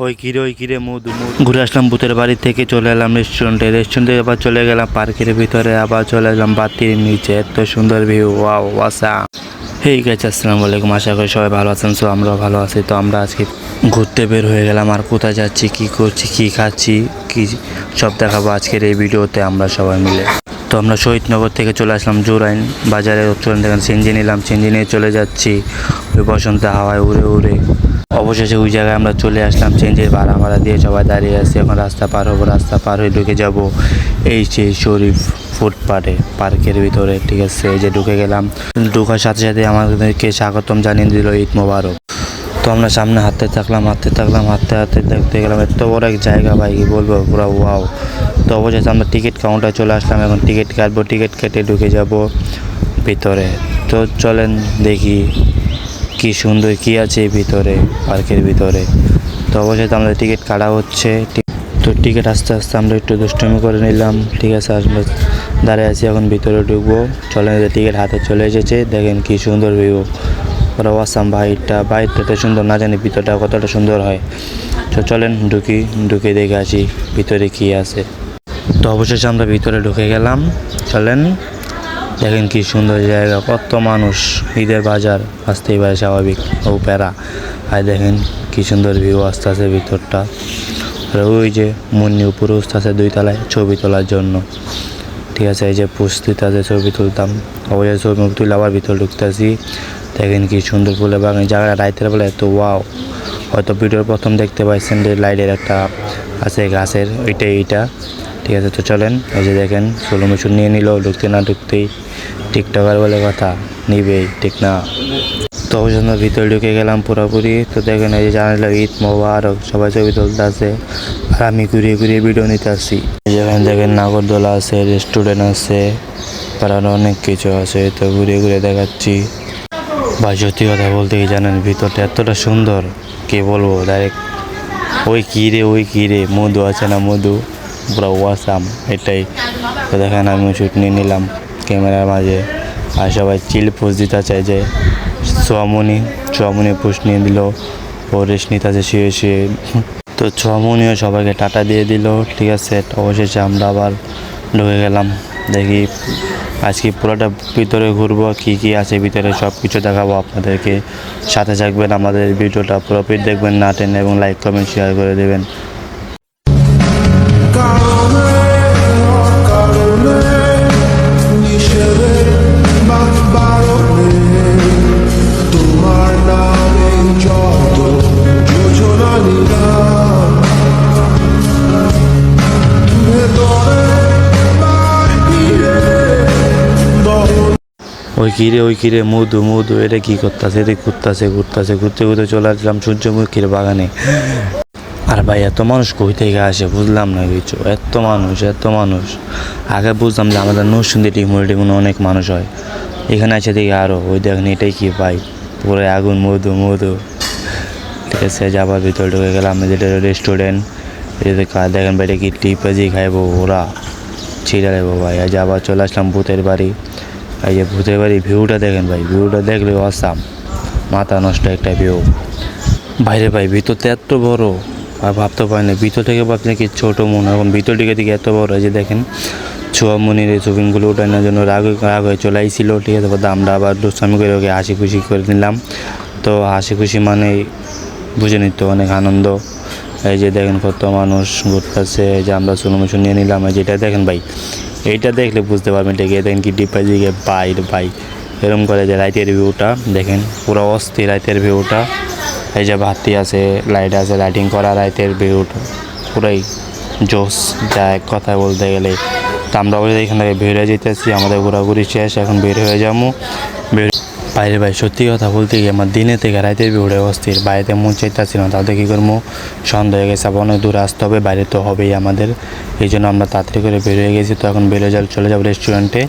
ওই কিরে মধু ঘুরে আসলাম ভূতের বাড়ি থেকে, চলে এলাম রেস্টুরেন্টে আবার চলে গেলাম পার্কের ভিতরে, আবার চলে এলাম বাতির নিচে। এত সুন্দর view, wow awesome. Hey guys, আসসালামু আলাইকুম। আশা করি সবাই ভালো আছেন। সো আমরাও ভালো আছি। তো আমরা আজকে ঘুরতে বের হয়ে গেলাম, আর কোথায় যাচ্ছি, কি করছি, কি খাচ্ছি, কি সব দেখাবো আজকের এই ভিডিওতে আমরা সবাই মিলে। তো আমরা শহীদনগর থেকে চলে আসলাম জুরাইন বাজারে, চলে দেখেন সিএনজি নিলাম, সিএনজি নিয়ে চলে যাচ্ছি ওই বসন্ত হাওয়ায় উড়ে উড়ে। অবশেষে ওই জায়গায় আমরা চলে আসলাম, চেঞ্জের ভাড়া দিয়ে সবাই দাঁড়িয়ে আছি। এখন রাস্তা পার হবো, রাস্তা পার হয়ে ঢুকে যাব এই সেই শরীফ ফুটপাথে পার্কের ভিতরে। ঠিক আছে, এই যে ঢুকে গেলাম। ঢোকার সাথে সাথে আমাদেরকে স্বাগতম জানিয়ে দিল ঈদ মোবারক। তো আমরা সামনে হাঁটতে থাকলাম, হাঁটতে দেখতে গেলাম এত বড় এক জায়গা, ভাই কি বলবো, পুরো ওয়াও। তো অবশেষে আমরা টিকিট কাউন্টারে চলে আসলাম, এখন টিকিট কাটবো, টিকিট কেটে ঢুকে যাব ভিতরে। তো চলেন দেখি কি সুন্দর কি আছে ভিতরে, পার্কের ভিতরে। তো অবশ্যই আমাদের টিকিট কাটা হচ্ছে। তো টিকিট আস্তে আস্তে আমরা একটু দুষ্টুমি করে নিলাম। ঠিক আছে, আমরা দাঁড়িয়ে আছি, এখন ভিতরে ঢুকবো। চলেন, টিকিট হাতে চলে এসেছে, দেখেন কি সুন্দর ভিউ, ওরা আসাম। বাইরটা সুন্দর, না জানি ভিতরটা কতটা সুন্দর হয়। তো চলেন ঢুকে দেখে আসি ভিতরে কি আছে। তো অবশেষে আমরা ভিতরে ঢুকে গেলাম। চলেন দেখেন কি সুন্দর জায়গা, কত মানুষ, ঈদের বাজার আসতেই পারে, স্বাভাবিক ও প্যারা। আর দেখেন কি সুন্দর ভিউ আসতে আছে ভিতরটা। আর ওই যে মুন্নি উপরে উঠতে আছে 2 তলায় ছবি তোলার জন্য। ঠিক আছে, এই যে প্রস্তুত আছে, ছবি তুলতাম। অবশ্যই ছবি তুলে আবার ভিতরে ঢুকতেছি। দেখেন কি সুন্দর ফুলের বাগান, জায়গাটা রাইতের বেলা এত ওয়াও। হয়তো ভিডিওর প্রথম দেখতে পাইছেন যে লাইটের একটা আছে গাছের, এইটা। ঠিক আছে, তো চলেন, এই যে দেখেন সোলো মেশন নিয়ে নিল, ঢুকতে না ঢুকতেই টিকটকার বলে কথা, নিবেই ঠিক না। তো অবশ্যই আমরা ভিতরে ঢুকে গেলাম পুরোপুরি। তো দেখেন এই যে জানালাম ঈদ মোবারক, সবাই ছবি তুলতে আছে, আর আমি ঘুরিয়ে ভিডিও নিতে আসছি। যেখানে দেখেন নাগরদোলা আছে, রেস্টুরেন্ট আছে, আরও অনেক কিছু আছে। তো ঘুরিয়ে দেখাচ্ছি। ভাই সত্যি কথা বলতে কি জানেন, ভিতরটা এতটা সুন্দর, কে বলবো, ডাইরেক্ট ওই কিরে মধু আছে না, মধু পুরো ওয়াসাম এটাই। তো দেখেন আমি শুট নিয়ে নিলাম ক্যামেরার মাঝে, আর সবাই চিল পোজ দিতে চাই। যে সোয়ামনি পোস্ট নিয়ে দিল, ও রেস্ট নিতে আছে শুয়ে। তো সোয়ামনিও সবাইকে টাটা দিয়ে দিল। ঠিক আছে, অবশেষে আমরা আবার ঢুকে গেলাম। দেখি আজকে পুরোটা ভিতরে ঘুরবো, কি আছে ভিতরে সব কিছু দেখাবো আপনাদেরকে। সাথে থাকবেন, আমাদের ভিডিওটা পুরোপুরি দেখবেন না টেনে, এবং লাইক কমেন্ট শেয়ার করে দেবেন। ওই কিরে মধু এটা কি করতেছে, ঘুরতে চলে আসলাম সূর্যমুখীর বাগানে। আর ভাই এত মানুষ কই থেকে আসে বুঝলাম না কিছু, এত মানুষ। আগে বুঝলাম যে আমাদের নরসিংদী টিমুরে অনেক মানুষ হয়, এখানে এসে দেখি আরও। ওই দেখেন এটাই কি ভাই, পুরো আগুন, মধু। ঠিক আছে, যাবার ভিতরে ঢুকে গেলাম। যেটা রেস্টুরেন্ট, দেখেন ভাই, এটা কি টিপাজি খাইবো ওরা, ছিঁড়ে নেবো ভাই। আজ আবার চলে আসলাম ভূতের বাড়ি। এই যে ভূতের বাড়ির ভিউটা দেখেন ভাই, ভিউটা দেখলে আসাম, মাথা নষ্ট একটা ভিউ। বাইরে ভাই ভিতরটা এত বড়, আর ভাবতে পারি না, ভিতর থেকে ভাবছি কি ছোটো মনে, এখন ভিতর দিকে এত বড়। এই যে দেখেন ছোয়ামনির এই ছবিগুলো ওঠানোর জন্য রাগ হয়ে চলে আইছিল। ঠিক আছে, আমরা আবার দুষ্টামি করে ওকে হাসি খুশি করে নিলাম। তো হাসি খুশি মানে বুঝে নিত, অনেক আনন্দ। এই যে দেখেন কত মানুষ ঘুরতেছে, এই যে আমরা সোলো মোশন নিয়ে নিলাম। এই যেটা দেখেন ভাই, এইটা দেখলে বুঝতে পারবেন। ঠিক আছে, দেখেন কি ডিপাজিকে ভাই এরকম করে যে রাইতের ভিউটা দেখেন, পুরো অস্থির রাইতের ভিউটা। এই যে বাতি আছে, লাইট আছে, লাইটিং করা, রাইতের ভিউটা পুরাই জোস, যা এক কথায় বলতে গেলে। তো আমরা অবশ্যই এখান থেকে বের হয়ে যেতেছি, আমাদের ঘোরাঘুরি শেষ, এখন বের হয়ে যাবো। বাইরে ভাই সত্যি কথা বলতে গিয়ে আমার দিনে থেকে রাইতের ভিউটা অস্থির, বাইরেতে মন চাইতেছি না। তাদের কী করবো, সন্ধ্যা হয়ে গেছে, আবার অনেক দূরে আসতে হবে, বাইরে তো হবেই আমাদের। এই জন্য আমরা তাড়াতাড়ি করে বের হয়ে গেছি। তো এখন বেরোয় চলে যাবো রেস্টুরেন্টে।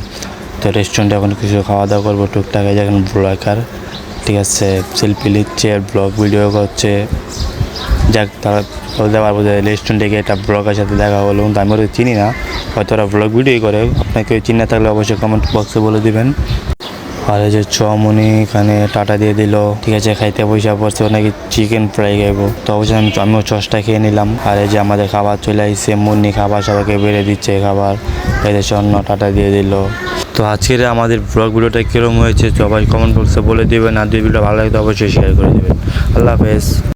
তো রেস্টুরেন্টে এখন কিছু খাওয়া দাওয়া করবো টুকটাক। এই এখন ব্লগার, ঠিক আছে, সেলফি নিচ্ছে, ব্লগ ভিডিও করছে। যাক, তারা বলতে পারবো যে রেস্টুরেন্টে গিয়ে একটা ব্লগের সাথে দেখা হলো। কিন্তু আমি ওদের চিনি না, হয়তো ওরা ব্লগ ভিডিও করে। আপনাকে চিনে থাকলে অবশ্যই কমেন্ট বক্সে বলে দিবেন। আর এই যে চমনি এখানে টাটা দিয়ে দিল। ঠিক আছে, খাইতে পয়সা পড়ছে, ও নাকি চিকেন ফ্রাই খাইবো। তো অবশ্যই আমিও চসটা খেয়ে নিলাম। আর এই যে আমাদের খাবার চলে আসছে, মুন্নি খাবার সবাইকে বেড়ে দিচ্ছে খাবার। এই যে স্বর্ণ টাটা দিয়ে দিল। তো আজকের আমাদের ব্লগ ভিডিওটা কিরকম হয়েছে সবাই কমেন্ট বক্সে বলে দিবেন। আর যদি ভিডিও ভালো লাগে তো অবশ্যই শেয়ার করে দিবেন। আল্লাহ হাফেজ।